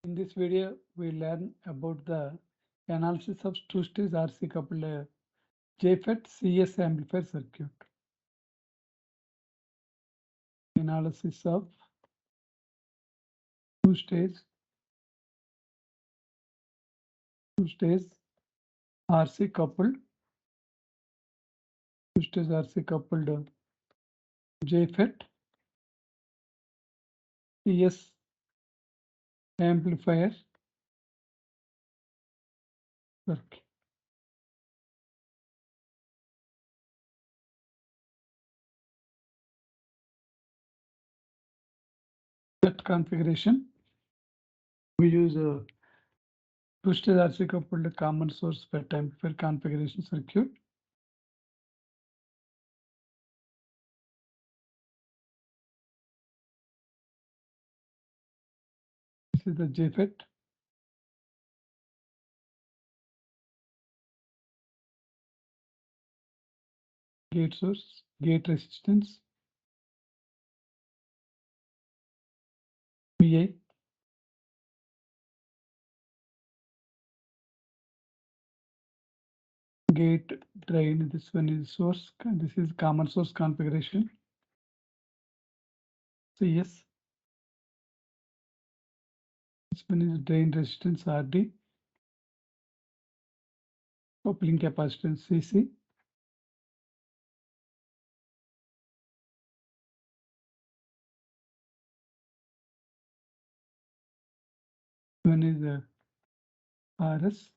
In this video, we learn about the analysis of two-stage RC coupled JFET CS amplifier circuit. Analysis of two-stage RC coupled JFET CS amplifier circuit. That configuration, we use a two-stage RC coupled common source FET amplifier configuration circuit. This is the JFET. Gate source, gate resistance, VI. Gate drain, this one is source, this is common source configuration. CS. This one is drain resistance RD. Coupling capacitance CC. One is RS.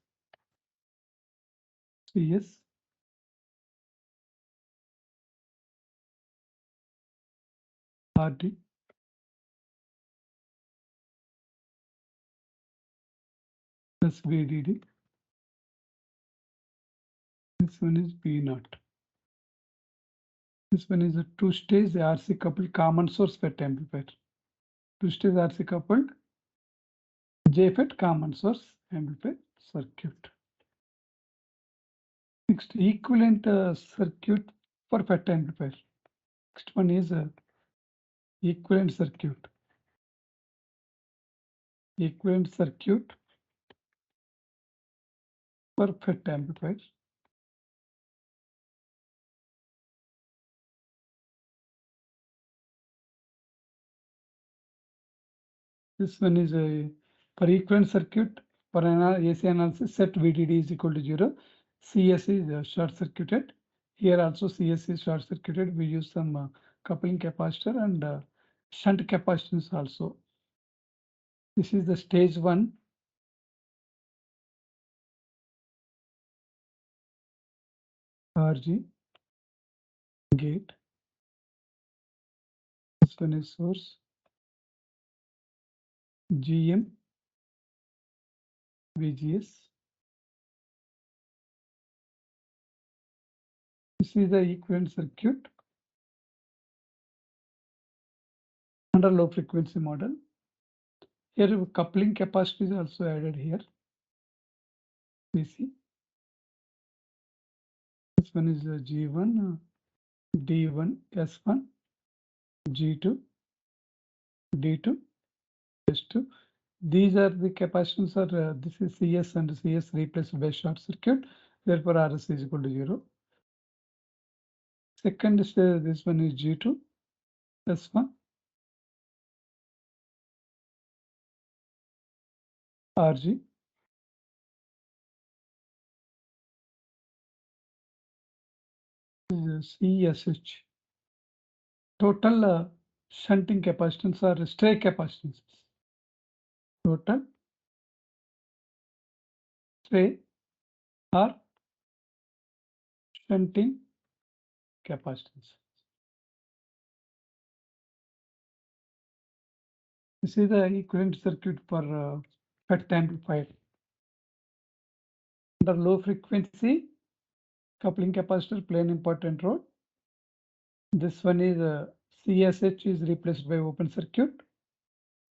CS. RD. Plus VDD. This one is P0. This one is a two-stage RC coupled common source FET amplifier. Two-stage RC coupled JFET common source amplifier circuit. Next, equivalent circuit for FET amplifier. Next one is equivalent circuit. Equivalent circuit for FET amplifier. This one is a for equivalent circuit for an AC analysis, set VDD is equal to 0. CS is short circuited. Here also CS is short circuited. We use some coupling capacitor and shunt capacitance also. This is the stage 1. RG gate. This one is source. GM VGS. This is the equivalent circuit under low frequency model. Here coupling capacitor is also added here. DC. This one is G1, D1, S1, G2, D2, S2. These are the capacitance are this is CS and CS replaced by short circuit. Therefore, RS is equal to 0. Second is this one is G2, S1, RG. CSH. Total shunting capacitance or stray capacitances. Total stray or shunting capacitance. This is the equivalent circuit for FET amplifier. Under low frequency, coupling capacitor play an important role. This one is CSH is replaced by open circuit.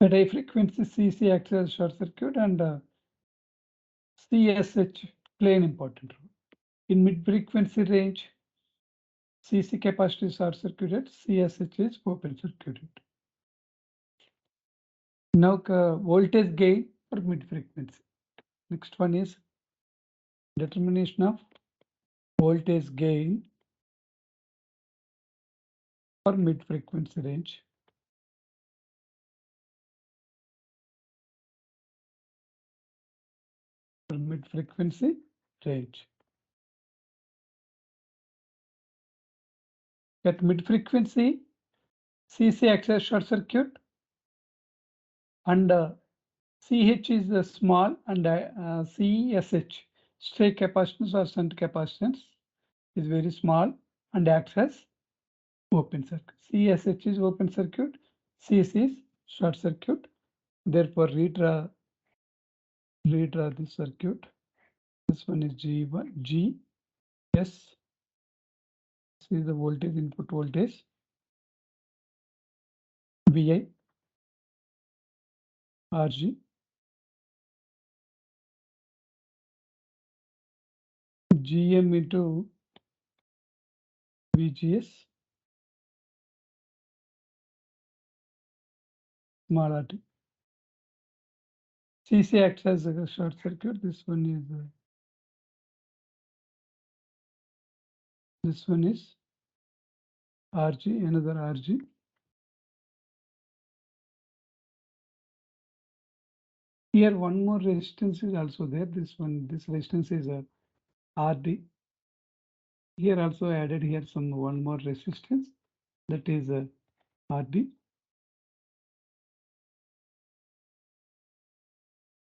At high frequency, CC acts as short circuit and CSH play an important role. In mid frequency range, CC capacitor is short circuited, CSH is open circuited. Now voltage gain for mid frequency. Next one is determination of voltage gain for mid frequency range. For mid frequency range. At mid frequency, CC acts as short circuit and CH is small and CSH, stray capacitance or shunt capacitance, is very small and acts as open circuit. CSH is open circuit, CS is short circuit. Therefore, redraw this circuit. This one is G1, G, S. This is the voltage, input voltage, VI, RG, GM into VGS, small RT. CC acts as a short circuit. This one is RG, another RG. Here one more resistance is also there. This resistance is RD. Here also added here one more resistance, that is RD.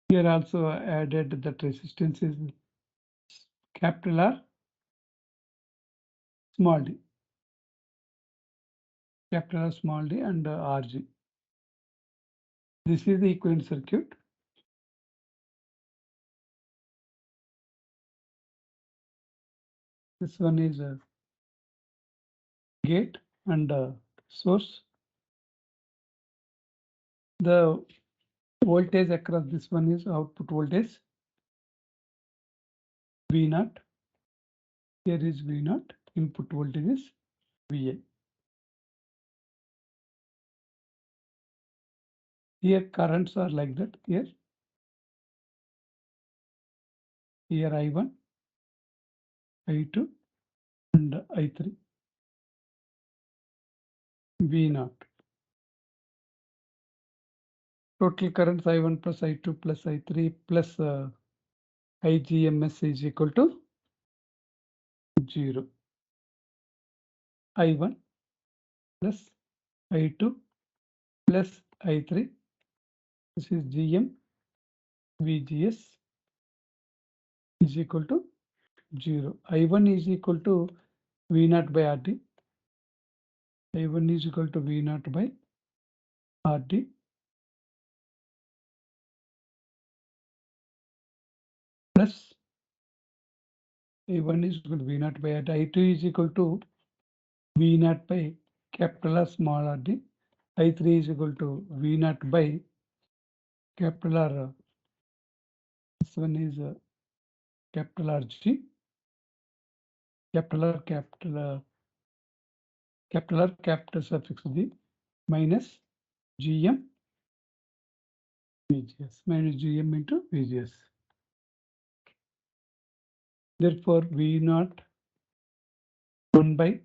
Here also added that resistance is capital R, small d. Capital R, small d and RG. This is the equivalent circuit. This one is a gate and source. The voltage across this one is output voltage V0. Here is V0. Input voltage is VA. Here currents are like that. Here I1, I2 and I3. V0. Total currents I1 plus I2 plus I3 plus IGMS is equal to 0. I1 plus I2 plus I3. This is GM VGS is equal to 0. I1 is equal to V0 by RD. I1 is equal to V0 by RD. Plus I1 is equal to V0 by RD. I2 is equal to V0 by capital R small RD. I3 is equal to V0 by capital R. This one is capital RG. Capital R, capital suffix G minus GM VGS, minus GM into VGS. Therefore, V0 1 by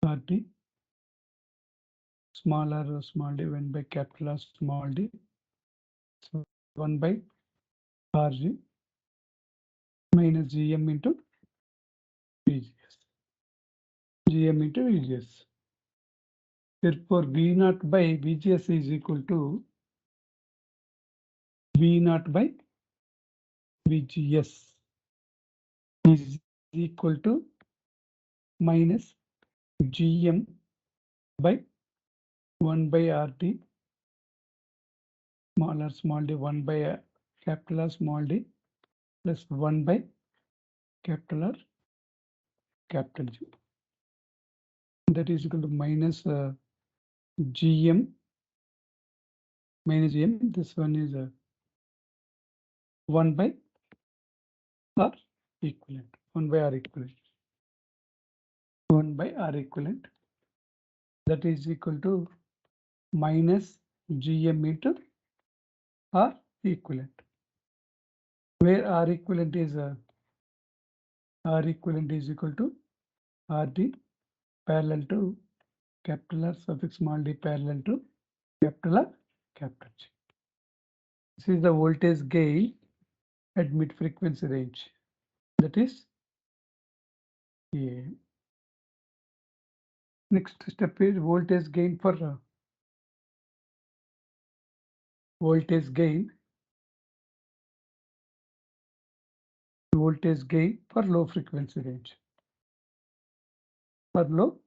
RT, small r small d 1 by capital R small d, so 1 by RG minus GM into VGS. GM into VGS. Therefore, V0 by VGS is equal to V0 by VGS is equal to minus GM by 1 by RT small d 1 by capital R small d plus 1 by capital R capital G. That is equal to minus GM minus GM. This one is 1 by R equivalent. 1 by R equivalent. 1 by R equivalent. That is equal to minus GM into R equivalent, where R equivalent is equal to RD parallel to capital R suffix small d parallel to capital R capital G. This is the voltage gain at mid frequency range, that is A. Next step is voltage gain for voltage gain for low frequency range. For low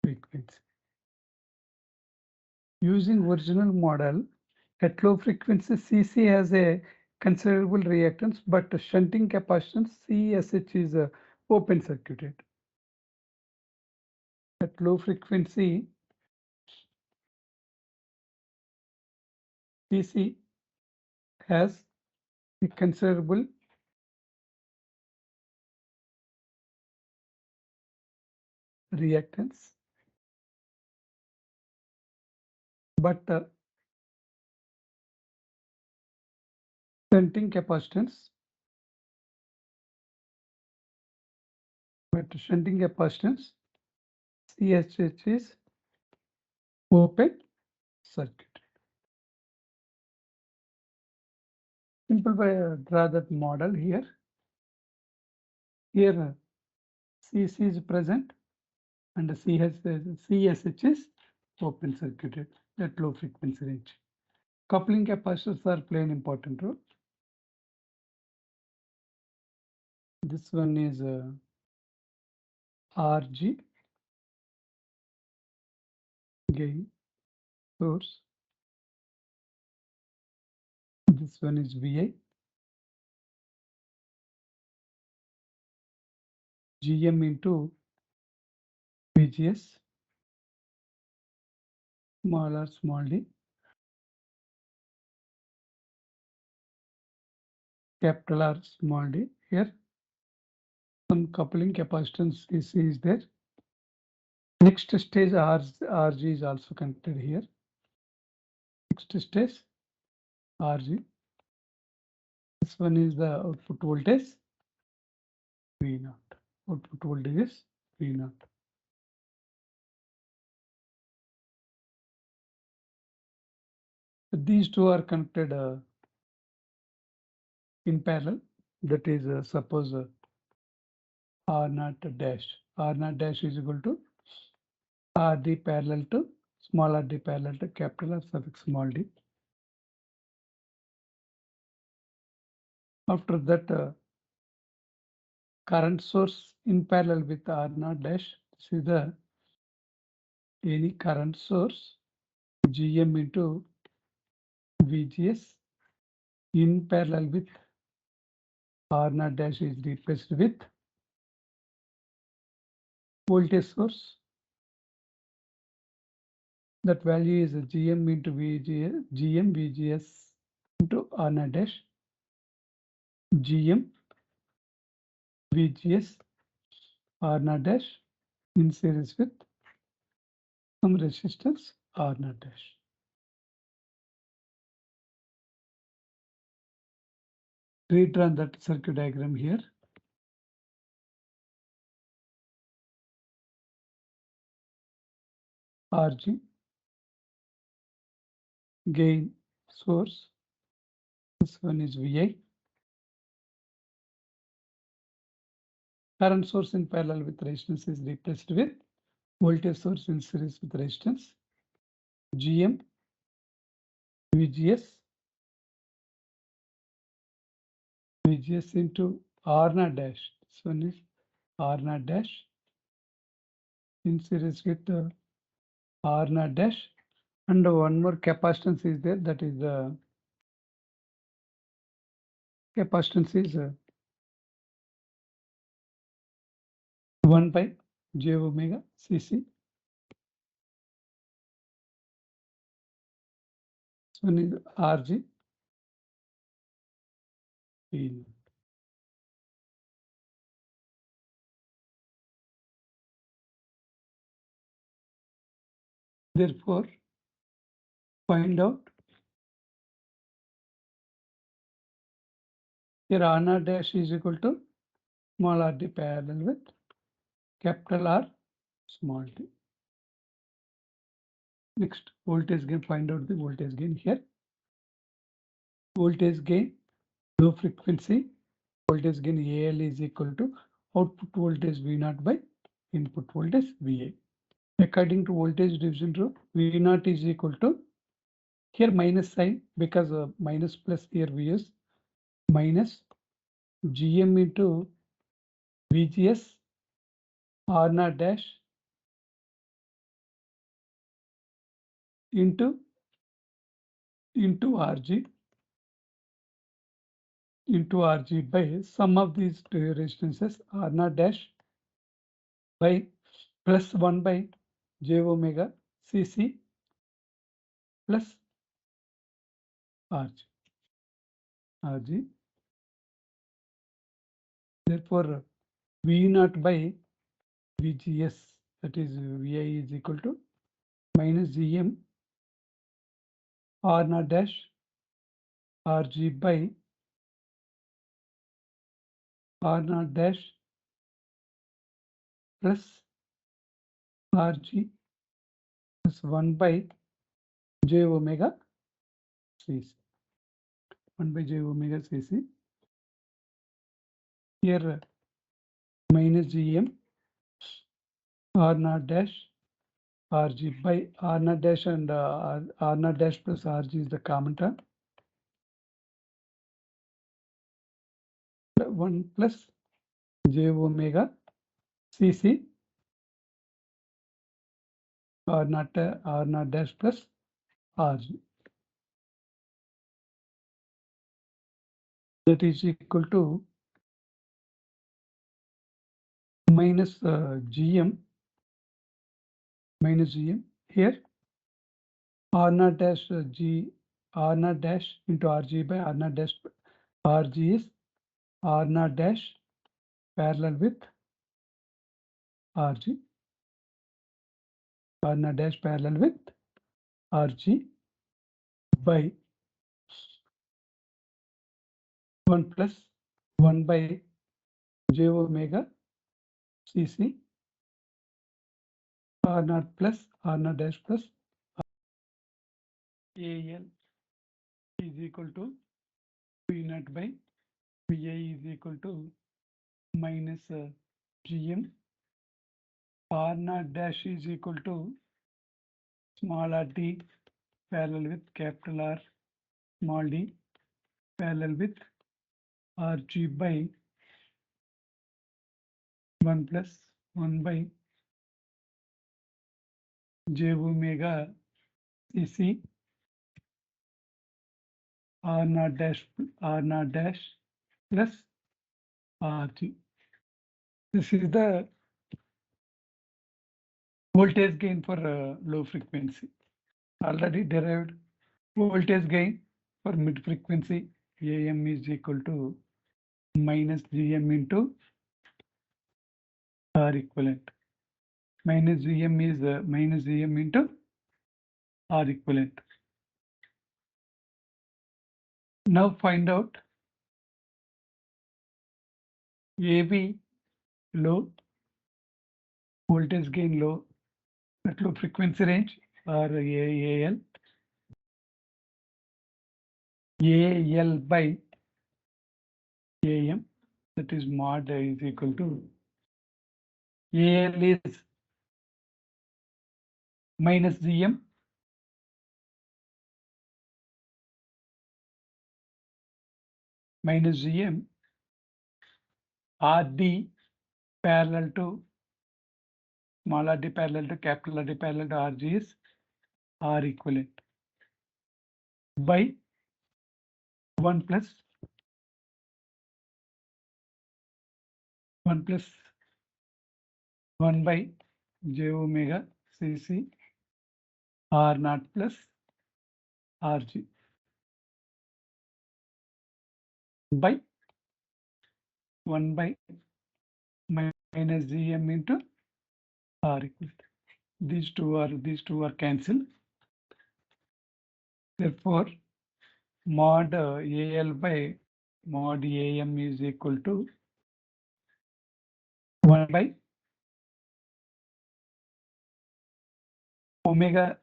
frequency, using original model, at low frequency CC has a considerable reactance, but shunting capacitance CSH is open circuited. At low frequency CC has a considerable reactance, but shunting capacitance CSH is open circuit. Simplify, draw that model here. Here CC is present and CSH is open circuited at low frequency range. Coupling capacitors are playing an important role. This one is RG gain source. This one is VI. GM into VGS, small r small d, capital R small d. Here some coupling capacitance DC is there. Next stage RG is also connected here. Next stage RG. This one is the output voltage V0. Output voltage is V0. These two are connected in parallel. That is suppose R0 dash. R0 dash is equal to RD parallel to small rd parallel to capital R suffix small d. After that, current source in parallel with R0 dash. This is the any current source GM into VGS in parallel with R0 dash is replaced with voltage source. That value is GM into VGS, GM VGS into R0 dash, GM VGS R0 dash in series with some resistance R0 dash. Redraw that circuit diagram here. RG gain source. This one is VI. Current source in parallel with resistance is replaced with voltage source in series with resistance. GM VGS into R0 dash. This one is R0 dash in series with R0 dash, and one more capacitance is there. That is the capacitance is 1 by j omega cc. This one is RG. Therefore, find out Here R naught dash is equal to small rd parallel with capital R small d. Next, voltage gain, find out the voltage gain here. Voltage gain, low frequency, voltage gain AL is equal to output voltage V0 by input voltage VA. According to voltage division rule, V0 is equal to, here minus sign, because minus plus here we use minus GM into VGS R0 dash into RG by sum of these two resistances R0 dash by plus 1 by j omega Cc plus RG. Therefore, V0 by VGS, that is Vi is equal to minus Gm R0 dash RG by R0 dash plus RG plus 1 by j omega Cc. 1 by j omega Cc. Here minus Gm R0 dash RG by R0 dash and R0 dash plus RG is the common term. 1 plus j omega Cc R0 dash plus RG. That is equal to minus Gm here R0 dash R0 dash into RG by R0 dash RG is R0 dash parallel with RG. R0 dash parallel with RG by 1 plus 1 by j omega Cc R0 plus R0 dash plus AL is equal to V0 by VI is equal to minus Gm R0 dash is equal to small rd parallel with capital R small d parallel with RG by 1 plus 1 by j omega Cc R0 dash plus RG. This is the voltage gain for low frequency. Already derived voltage gain for mid frequency. AM is equal to minus Gm into R equivalent. Minus Gm is minus Gm into R equivalent. Now find out AV low, voltage gain low, at low frequency range, or AL. AL by AM, that is mod is equal to AL is minus Gm minus Gm RD parallel to small rd parallel to capital RD parallel to RG is R equivalent by 1 plus 1 by j omega Cc R0 plus RG by 1 by minus Gm into R equivalent. These two are cancelled. Therefore, mod AL by mod AM is equal to 1 by omega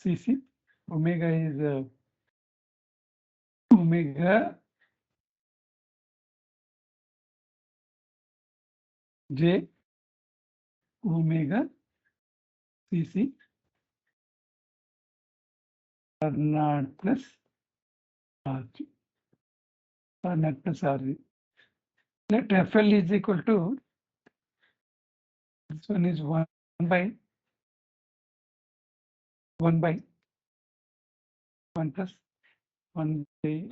CC. Omega is omega J omega CC R naught plus RG. R naught plus RG. Let FL is equal to, this one is 1 by 1 plus 1 by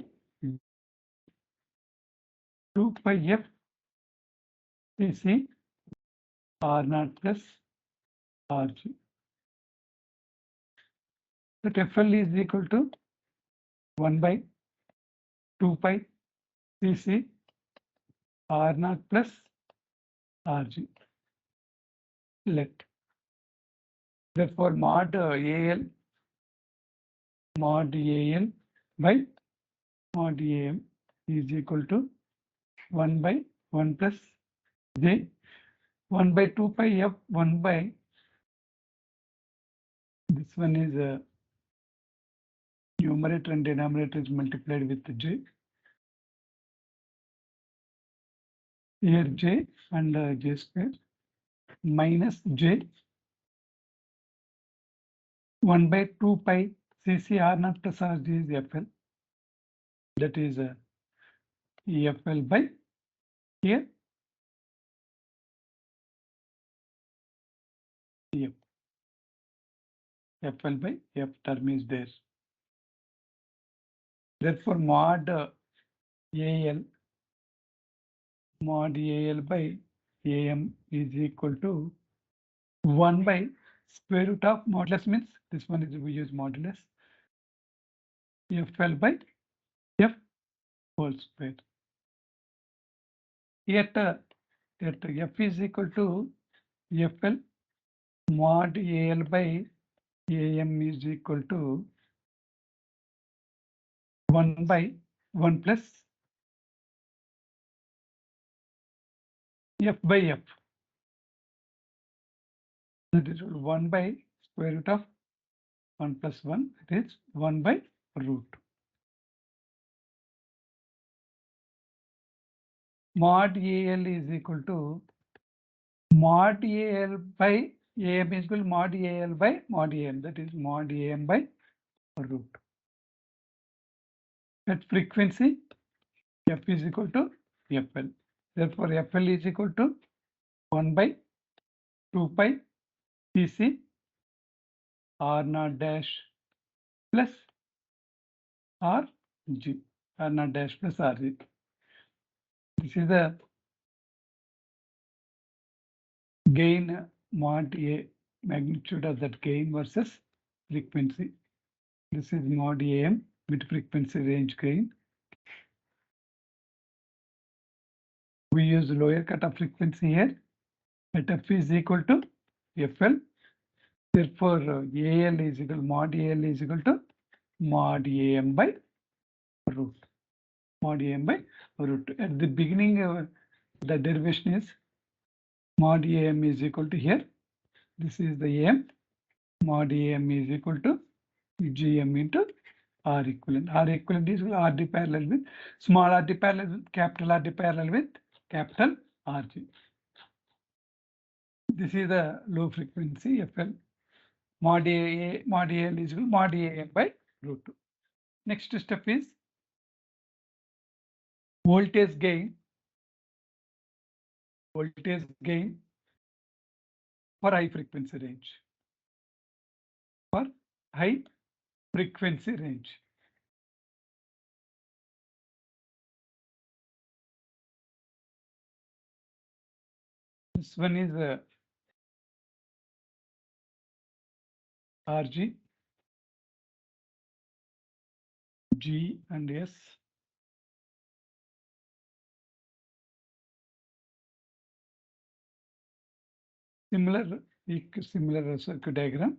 2 pi F CC R naught plus RG. Let FL is equal to 1 by 2 pi CC R naught plus RG. Let therefore mod AL by mod AM is equal to 1 by 1 plus J 1 by 2 pi F 1 by, this one is numerator and denominator is multiplied with J. Here J and J square minus J 1 by 2 pi CC R naught plus RG is FL. That is FL by here F. FL by F term is there. Therefore, mod AL by AM is equal to 1 by square root of modulus, means this one is we use modulus FL by F whole square. Yet F is equal to FL mod AL by AM is equal to 1 by 1 plus F by F. That is 1 by square root of 1 plus 1. It is 1 by root. Mod AL is equal to mod AL by AM is equal to mod AL by mod AM. That is mod AM by root. At frequency, F is equal to FL. Therefore, FL is equal to 1 by 2 pi CC R naught dash plus RG. R naught dash plus RG. This is the gain mod A, magnitude of that gain versus frequency. This is mod AM with frequency range gain. We use lower cutoff frequency here. At F is equal to FL. Therefore, AL is equal mod AL is equal to mod AM by root. Mod AM by root. At the beginning, the derivation is mod AM is equal to here. This is the AM. Mod AM is equal to GM into R equivalent. R equivalent is RD parallel with small RD parallel with capital RD parallel with capital RG. This is the low frequency FL. Mod AL is equal to mod AM by root 2. Next step is voltage gain. Voltage gain for high frequency range. For high frequency range. This one is RG, G and S. Similar circuit diagram,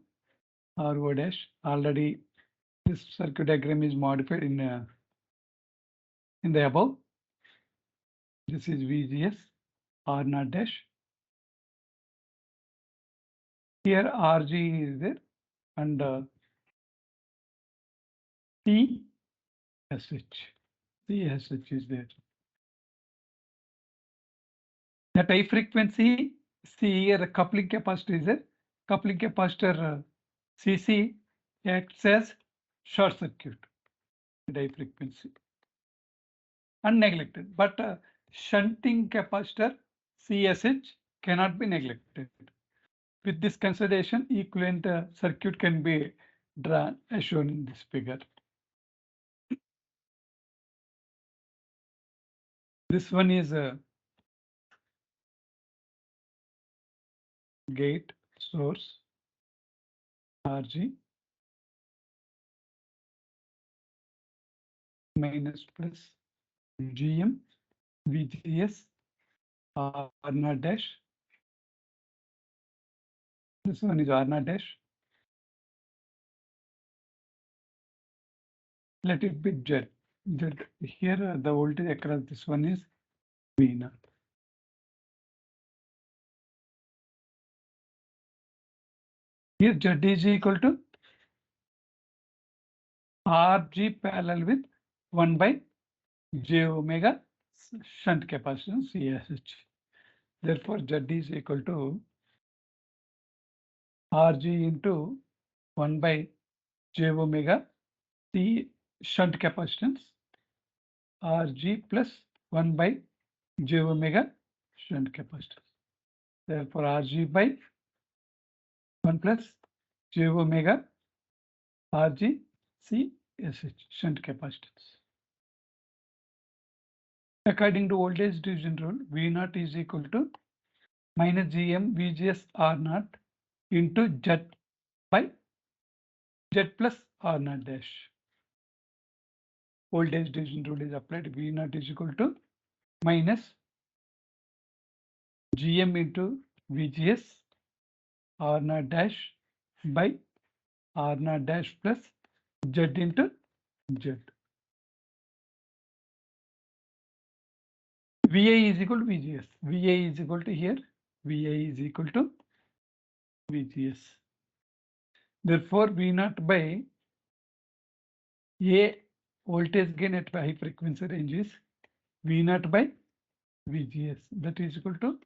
RO dash. Already this circuit diagram is modified in the above. This is VGS R naught dash. Here RG is there and CSH. CSH is there. That high frequency, see here the coupling capacitor is there. Coupling capacitor CC acts as short circuit at high frequency. Unneglected, but shunting capacitor CSH cannot be neglected. With this consideration, equivalent circuit can be drawn as shown in this figure. This one is a gate source RG minus plus GM VGS R naught dash. This one is R naught dash. Let it be Z. Z. Here the voltage across this one is V naught. Here Z is equal to RG parallel with 1 by J omega shunt capacitance CSH. Therefore, Z is equal to RG into 1 by J omega C shunt capacitance RG plus 1 by J omega shunt capacitance. Therefore, RG by 1 plus J omega RG CSH shunt capacitance. According to voltage division rule, V naught is equal to minus GM VGS R naught into Z by Z plus R naught dash. Voltage division rule is applied. V naught is equal to minus GM into VGS R naught dash by R naught dash plus Z into Z. VA is equal to VGS. VA is equal to here. VA is equal to VGS. Therefore, V naught by A voltage gain at high frequency range is V naught by VGS. That is equal to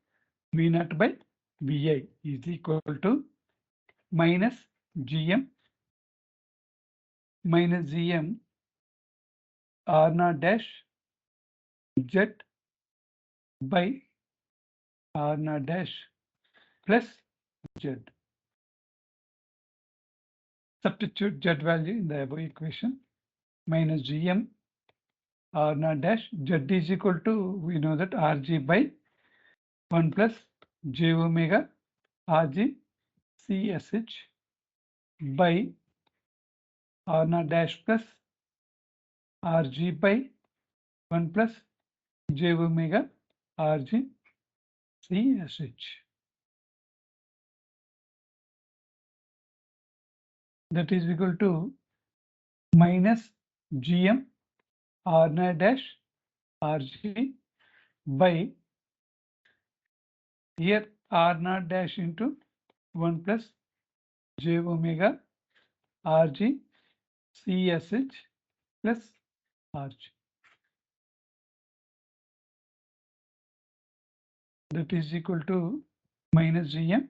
V naught by VA is equal to minus GM minus GM R naught dash Z by R naught dash plus Z. Substitute Z value in the above equation. Minus GM R naught dash Z is equal to, we know that RG by 1 plus J omega RG CSH by R naught dash plus RG by 1 plus J omega RG CSH. That is equal to minus GM R naught dash RG by here R naught dash into 1 plus J omega RG CSH plus RG. That is equal to minus GM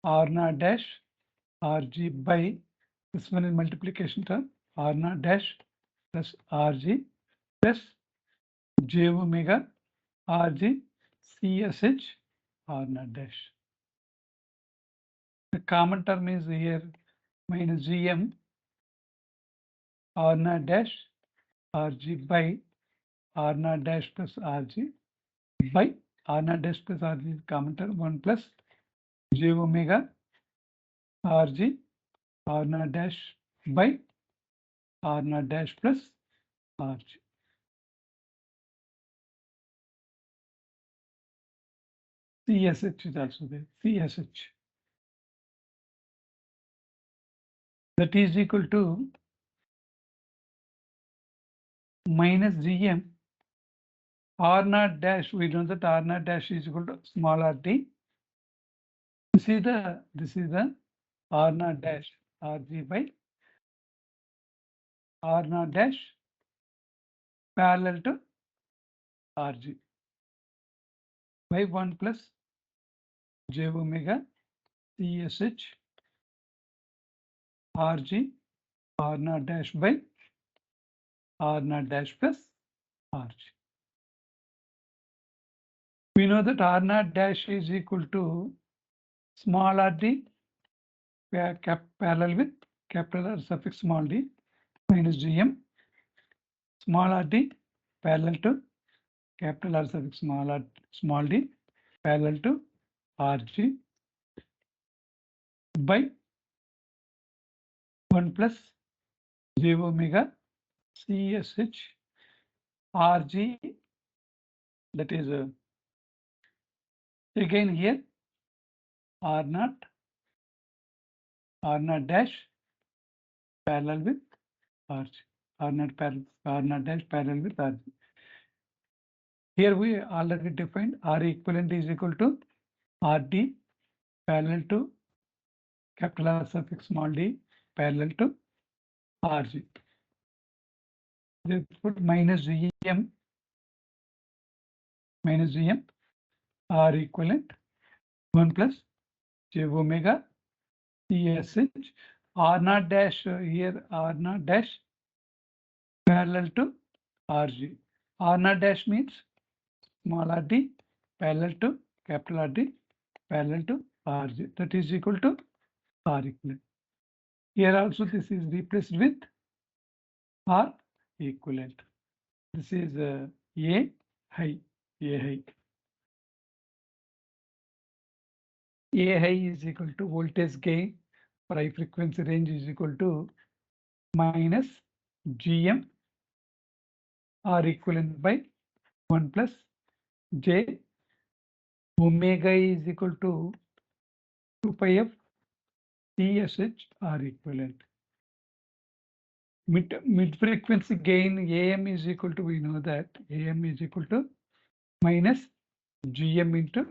R naught dash RG by, this one is multiplication term, R naught dash plus RG plus J omega RG CSH R naught dash. The common term is here minus GM R naught dash RG by R naught dash plus RG by R naught dash plus RG is common term 1 plus J omega RG R naught dash by R naught dash plus RG. CSH is also there. CSH. That is equal to minus GM R naught dash, we know that R naught dash is equal to small rd. This is the R naught dash, Rg by R naught dash parallel to Rg by 1 plus j omega CSH Rg R naught dash by R naught dash plus Rg. We know that R naught dash is equal to small rd parallel with capital R suffix small d minus gm small rd parallel to capital R suffix small d parallel to Rg by 1 plus j omega CSH Rg, that is again here R naught dash parallel with Rg, R naught dash parallel with Rg. Here we already defined R equivalent is equal to Rd parallel to capital R suffix small d parallel to Rg. Therefore, minus gm R equivalent 1 plus j omega CSH R naught dash here R naught dash parallel to Rg. R naught dash means small rd parallel to capital RD parallel to Rg, that is equal to R equivalent. Here also this is replaced with R equivalent. This is A high. A high is equal to voltage gain for high frequency range is equal to minus Gm R equivalent by 1 plus J omega is equal to 2 pi f TSH R equivalent. Mid frequency gain AM is equal to, we know that AM is equal to minus Gm into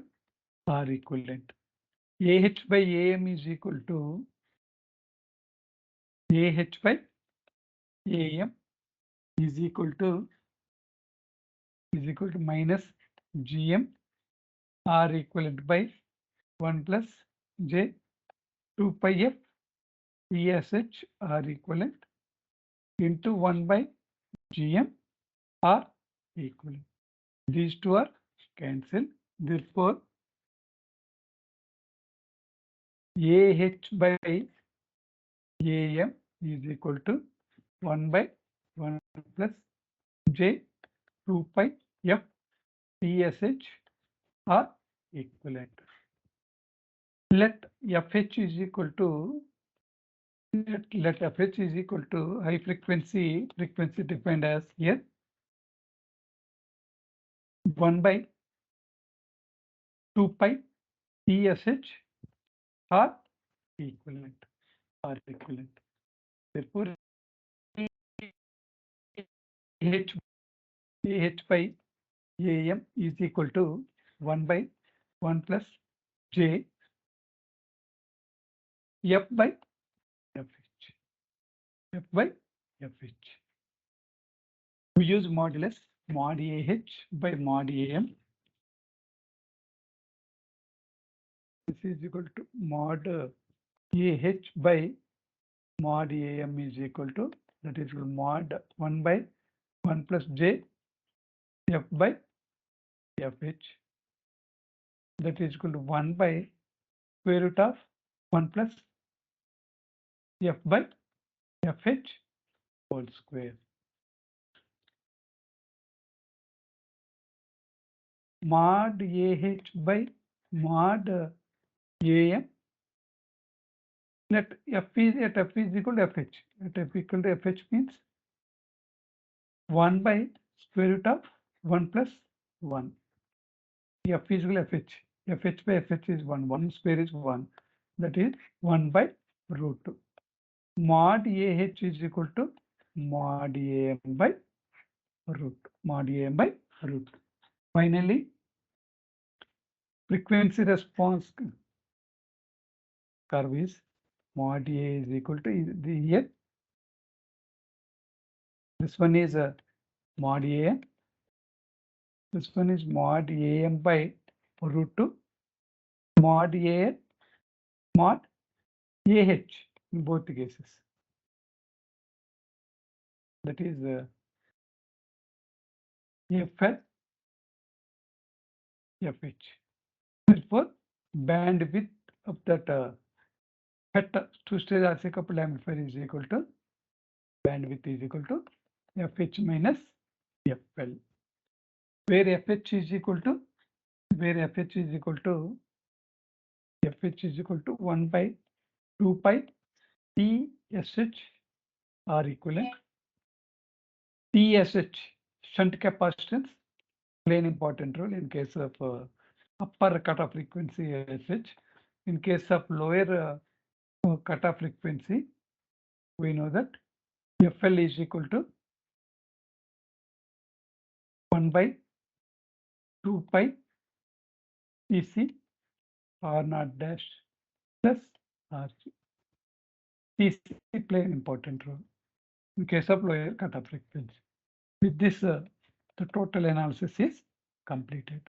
R equivalent. AH by AM is equal to AH by AM is equal to minus Gm R equivalent by 1 plus J 2 pi f TSH R equivalent into 1 by Gm R equivalent. These two are cancelled. Therefore, AH by AM is equal to 1 by 1 plus J 2 pi F TSH are equivalent. Let FH is equal to high frequency defined as here 1 by 2 pi TSH are equivalent. Therefore, AH by AM is equal to 1 by 1 plus J F by FH. We use modulus mod AH by mod AM. This is equal to mod AH by mod AM is equal to, that is mod 1 by 1 plus J F by FH. That is equal to 1 by square root of 1 plus F by FH whole square. Mod AH by mod AM. Let F is equal to FH. Let F equal to FH means 1 by square root of 1 plus 1. F is equal to FH. FH by FH is 1. 1 square is 1. That is 1 by root 2. Mod AH is equal to mod AM by root. Mod AM by root. Finally, frequency response curve is mod A is equal to the here. This one is mod AM. This one is mod AM by root 2 mod A mod AH in both the cases. That is FL, FH. Therefore, bandwidth of that FET two-stage RC coupled amplifier is equal to bandwidth is equal to FH minus FL, where FH is equal to 1 by 2 pi TSH R equivalent. TSH shunt capacitance play an important role in case of upper cutoff frequency SH. In case of lower cutoff frequency, we know that FL is equal to 1 by 2 pi TC R naught dash plus RC. TC play an important role in case of lower cutoff frequency. With this, the total analysis is completed.